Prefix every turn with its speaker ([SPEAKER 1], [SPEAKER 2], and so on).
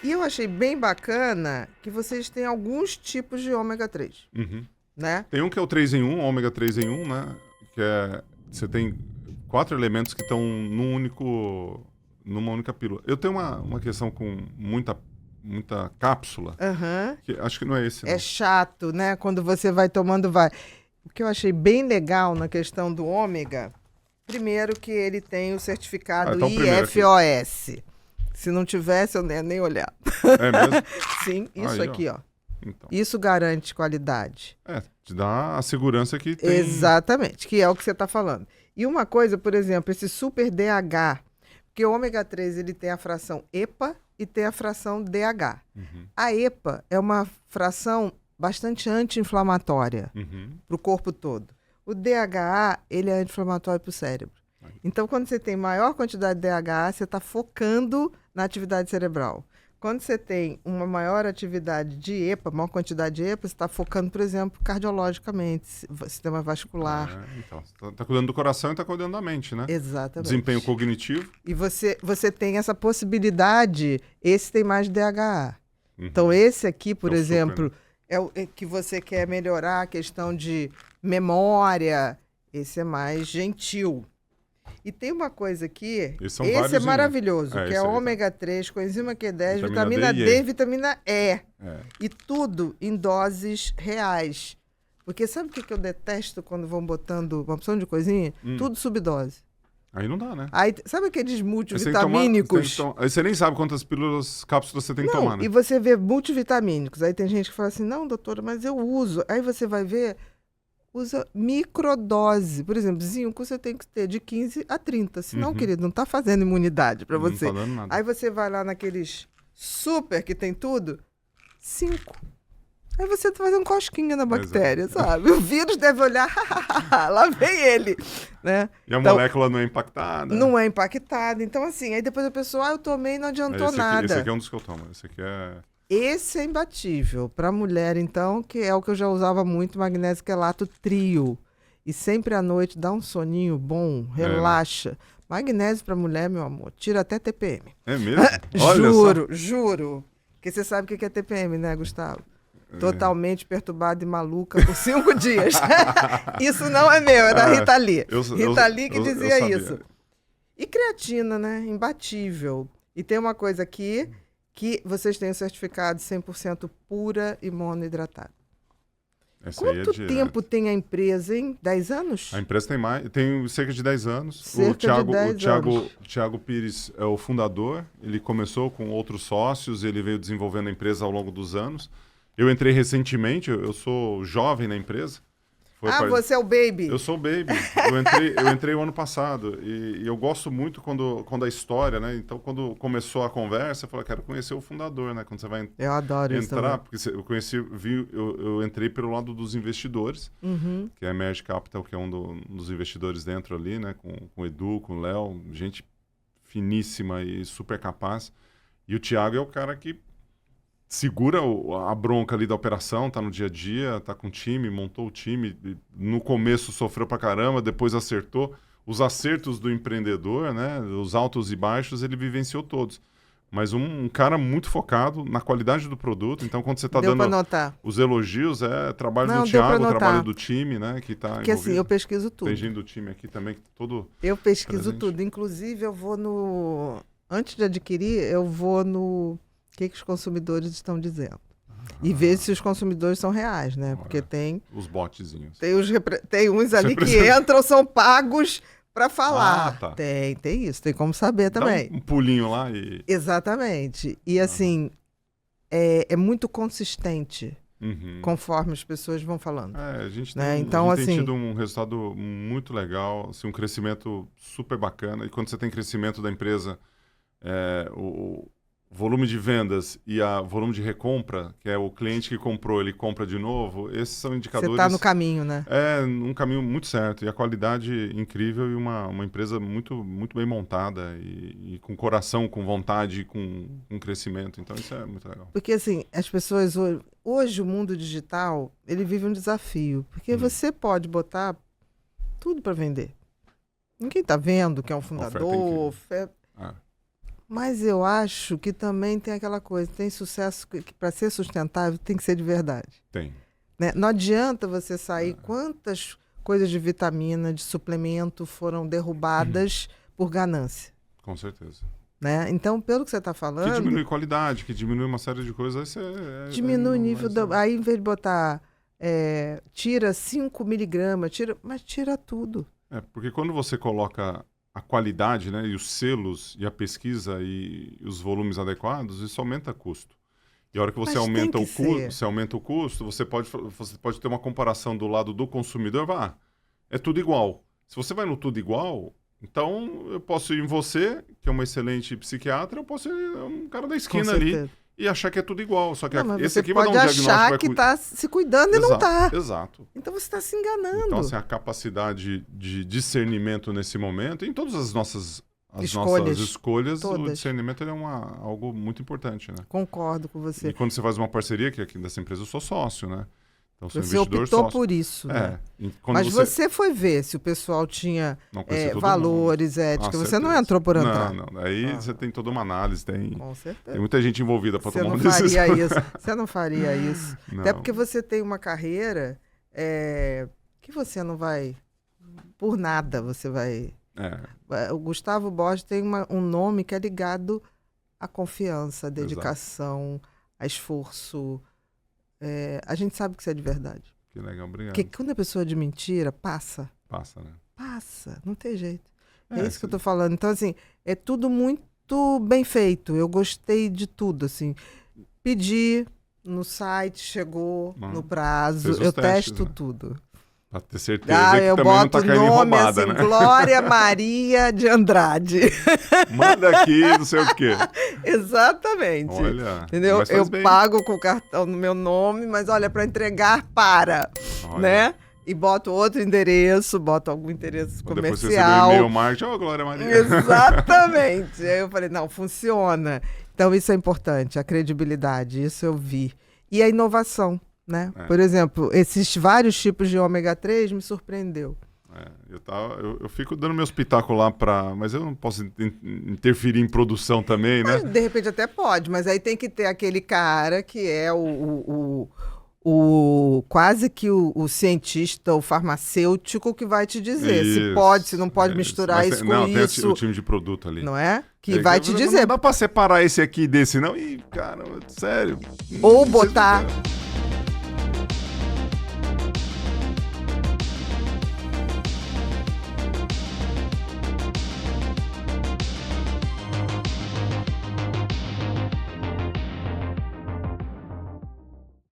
[SPEAKER 1] E eu achei bem bacana que vocês têm alguns tipos de ômega 3, né?
[SPEAKER 2] Tem um que é o 3 em 1, ômega 3 em 1, né? Que é... Você tem 4 elementos que estão numa única pílula. Eu tenho uma questão com muita cápsula, que acho que não é esse, não.
[SPEAKER 1] É chato, né? Quando você vai tomando, vai. O que eu achei bem legal na questão do ômega, primeiro que ele tem o certificado
[SPEAKER 2] então
[SPEAKER 1] IFOS. Se não tivesse, eu não ia nem olhar.
[SPEAKER 2] É mesmo?
[SPEAKER 1] Sim, isso
[SPEAKER 2] Aí,
[SPEAKER 1] aqui, ó.
[SPEAKER 2] Então.
[SPEAKER 1] Isso garante qualidade.
[SPEAKER 2] Te dá a segurança que tem...
[SPEAKER 1] Exatamente, que é o que você está falando. E uma coisa, por exemplo, esse super DH, porque o ômega 3 ele tem a fração EPA e tem a fração DH. A EPA é uma fração bastante anti-inflamatória para o corpo todo. O DHA, ele é anti-inflamatório para o cérebro. Então, quando você tem maior quantidade de DHA, você está focando na atividade cerebral. Quando você tem uma maior atividade de EPA, maior quantidade de EPA, você está focando, por exemplo, cardiologicamente, sistema vascular.
[SPEAKER 2] Então, você está cuidando do coração e está cuidando da mente, né?
[SPEAKER 1] Exatamente.
[SPEAKER 2] Desempenho cognitivo.
[SPEAKER 1] E você tem essa possibilidade, esse tem mais DHA. Então, esse aqui, por exemplo,
[SPEAKER 2] super, né?
[SPEAKER 1] é o que você quer melhorar a questão de memória, esse é mais gentil. E tem uma coisa aqui, esse é maravilhoso, que é ômega 3, coenzima Q10, vitamina D e vitamina E. E tudo em doses reais. Porque sabe o que eu detesto quando vão botando uma opção de coisinha? Tudo subdose.
[SPEAKER 2] Aí não dá, né?
[SPEAKER 1] Aí, sabe aqueles multivitamínicos?
[SPEAKER 2] Aí você nem sabe quantas cápsulas você tem que tomar, né?
[SPEAKER 1] E você vê multivitamínicos. Aí tem gente que fala assim, não, doutora, mas eu uso. Aí você vai ver... usa microdose. Por exemplo, zinco você tem que ter de 15 a 30. Senão, querido, não está fazendo imunidade para você.
[SPEAKER 2] Não tá dando nada.
[SPEAKER 1] Aí você vai lá naqueles super que tem tudo, 5. Aí você tá fazendo cosquinha na bactéria, sabe? O vírus deve olhar, lá vem ele, né?
[SPEAKER 2] E a molécula não é impactada?
[SPEAKER 1] Não é impactada. Então, assim, aí depois a pessoa, eu tomei e não adiantou nada.
[SPEAKER 2] Esse aqui é um dos que eu tomo. Esse aqui é...
[SPEAKER 1] Esse é imbatível. Para mulher, então, que é o que eu já usava muito, magnésio quelato trio. E sempre à noite dá um soninho bom, relaxa. Magnésio para mulher, meu amor, tira até TPM.
[SPEAKER 2] É mesmo? Olha
[SPEAKER 1] juro. Porque você sabe o que é TPM, né, Gustavo? Totalmente perturbada e maluca por 5 dias. Isso não é meu, é da Rita Lee. Rita Lee que dizia isso. E creatina, né? Imbatível. E tem uma coisa aqui... que vocês têm o certificado 100% pura e monohidratada. Quanto tempo tem a empresa, hein? 10 anos?
[SPEAKER 2] A empresa tem cerca de 10 anos. O Thiago Pires é o fundador, ele começou com outros sócios, ele veio desenvolvendo a empresa ao longo dos anos. Eu entrei recentemente, eu sou jovem na empresa.
[SPEAKER 1] Você é o baby.
[SPEAKER 2] Eu sou o baby. Eu entrei o ano passado. E eu gosto muito quando a história, né? Então, quando começou a conversa, eu falei, quero conhecer o fundador, né? Quando você vai
[SPEAKER 1] eu adoro
[SPEAKER 2] entrar, porque eu entrei pelo lado dos investidores, que é a Emerge Capital, que é um dos investidores dentro ali, né? Com o Edu, com o Léo, gente finíssima e super capaz. E o Thiago é o cara que segura a bronca ali da operação, tá no dia a dia, tá com o time, montou o time. No começo sofreu pra caramba, depois acertou. Os acertos do empreendedor, né? Os altos e baixos, ele vivenciou todos. Mas um cara muito focado na qualidade do produto. Então, quando você tá dando os elogios, trabalho do Thiago, trabalho do time, né? Que tá
[SPEAKER 1] porque envolvido. Assim, eu pesquiso tudo.
[SPEAKER 2] Tem gente do time aqui também, que todo
[SPEAKER 1] eu pesquiso
[SPEAKER 2] presente.
[SPEAKER 1] Tudo. Inclusive, eu vou no... Antes de adquirir, eu vou no... O que os consumidores estão dizendo. E ver se os consumidores são reais, né? Porque tem...
[SPEAKER 2] Os botzinhos.
[SPEAKER 1] Tem uns ali que entram, são pagos para falar.
[SPEAKER 2] Tá.
[SPEAKER 1] Tem isso, tem como saber também.
[SPEAKER 2] Dá um pulinho lá e...
[SPEAKER 1] Exatamente. E assim, é muito consistente, conforme as pessoas vão falando.
[SPEAKER 2] A gente
[SPEAKER 1] tem
[SPEAKER 2] tido um resultado muito legal, assim, um crescimento super bacana. E quando você tem crescimento da empresa, o volume de vendas e o volume de recompra, que é o cliente que comprou, ele compra de novo, esses são indicadores...
[SPEAKER 1] Você está no caminho, né?
[SPEAKER 2] Um caminho muito certo. E a qualidade incrível e uma empresa muito, muito bem montada e com coração, com vontade, com crescimento. Então isso é muito legal.
[SPEAKER 1] Porque assim, as pessoas... Hoje o mundo digital, ele vive um desafio. Porque você pode botar tudo para vender. Ninguém está vendo que é um fundador... Mas eu acho que também tem aquela coisa, tem sucesso que para ser sustentável tem que ser de verdade.
[SPEAKER 2] Tem.
[SPEAKER 1] Né? Não adianta você sair quantas coisas de vitamina, de suplemento foram derrubadas por ganância.
[SPEAKER 2] Com certeza.
[SPEAKER 1] Né? Então, pelo que você está falando...
[SPEAKER 2] Que diminui qualidade, que diminui uma série de coisas.
[SPEAKER 1] Diminui o nível... Aí, em vez de botar... tira 5 miligramas, mas tira tudo.
[SPEAKER 2] Porque quando você coloca a qualidade, né, e os selos, e a pesquisa, e os volumes adequados, isso aumenta custo. E a hora que você aumenta o custo, você pode ter uma comparação do lado do consumidor, é tudo igual. Se você vai no tudo igual, então eu posso ir em você, que é uma excelente psiquiatra, eu posso ir um cara da esquina ali e achar que é tudo igual. Só que esse aqui vai dar um diagnóstico.
[SPEAKER 1] Você pode achar que está se cuidando e não está.
[SPEAKER 2] Exato.
[SPEAKER 1] Então você está se enganando.
[SPEAKER 2] Então, assim, a capacidade de discernimento nesse momento, em todas as nossas escolhas, o discernimento é algo muito importante, né?
[SPEAKER 1] Concordo com você.
[SPEAKER 2] E quando você faz uma parceria, que aqui dessa empresa eu sou sócio, né? Então, sou
[SPEAKER 1] você
[SPEAKER 2] investidor
[SPEAKER 1] optou
[SPEAKER 2] sócio.
[SPEAKER 1] por isso, né?
[SPEAKER 2] Mas
[SPEAKER 1] você foi ver se o pessoal tinha valores, ética. Você não entrou por entrar.
[SPEAKER 2] Não. Aí você tem toda uma análise,
[SPEAKER 1] com certeza.
[SPEAKER 2] Tem muita gente envolvida para tomar uma decisão.
[SPEAKER 1] Você não faria isso. Não. Até porque você tem uma carreira que você não vai... Por nada você vai... O Gustavo Borges tem um nome que é ligado à confiança, à dedicação, a esforço. A gente sabe que isso é de verdade.
[SPEAKER 2] Que legal, obrigado.
[SPEAKER 1] Porque quando a pessoa é de mentira, passa.
[SPEAKER 2] Passa, né?
[SPEAKER 1] Passa, não tem jeito. É isso que eu tô falando. Então, assim, é tudo muito bem feito. Eu gostei de tudo, assim. Pedi no site, chegou no prazo. Eu testo tudo.
[SPEAKER 2] Pra ter certeza que também não tá caindo em roubada,
[SPEAKER 1] assim,
[SPEAKER 2] né?
[SPEAKER 1] Glória Maria de Andrade.
[SPEAKER 2] Manda aqui, não sei o quê.
[SPEAKER 1] Exatamente.
[SPEAKER 2] Olha,
[SPEAKER 1] entendeu? Eu pago com o cartão no meu nome, mas olha, para entregar, né? E boto outro endereço, boto algum endereço comercial.
[SPEAKER 2] Depois você recebeu um e-mail marketing, Glória Maria.
[SPEAKER 1] Exatamente. Aí eu falei, não, funciona. Então isso é importante, a credibilidade, isso eu vi. E a inovação. Né? Por exemplo, esses vários tipos de ômega 3 me surpreendeu.
[SPEAKER 2] Eu fico dando meus pitacos lá mas eu não posso interferir em produção também, né?
[SPEAKER 1] De repente até pode, mas aí tem que ter aquele cara que é quase que o cientista, o farmacêutico que vai te dizer se pode, se não pode misturar isso com isso.
[SPEAKER 2] Tem o time de produto ali.
[SPEAKER 1] Não é? Que vai te dizer.
[SPEAKER 2] Não dá pra separar esse aqui desse, não? Ih, cara, sério.
[SPEAKER 1] Ou botar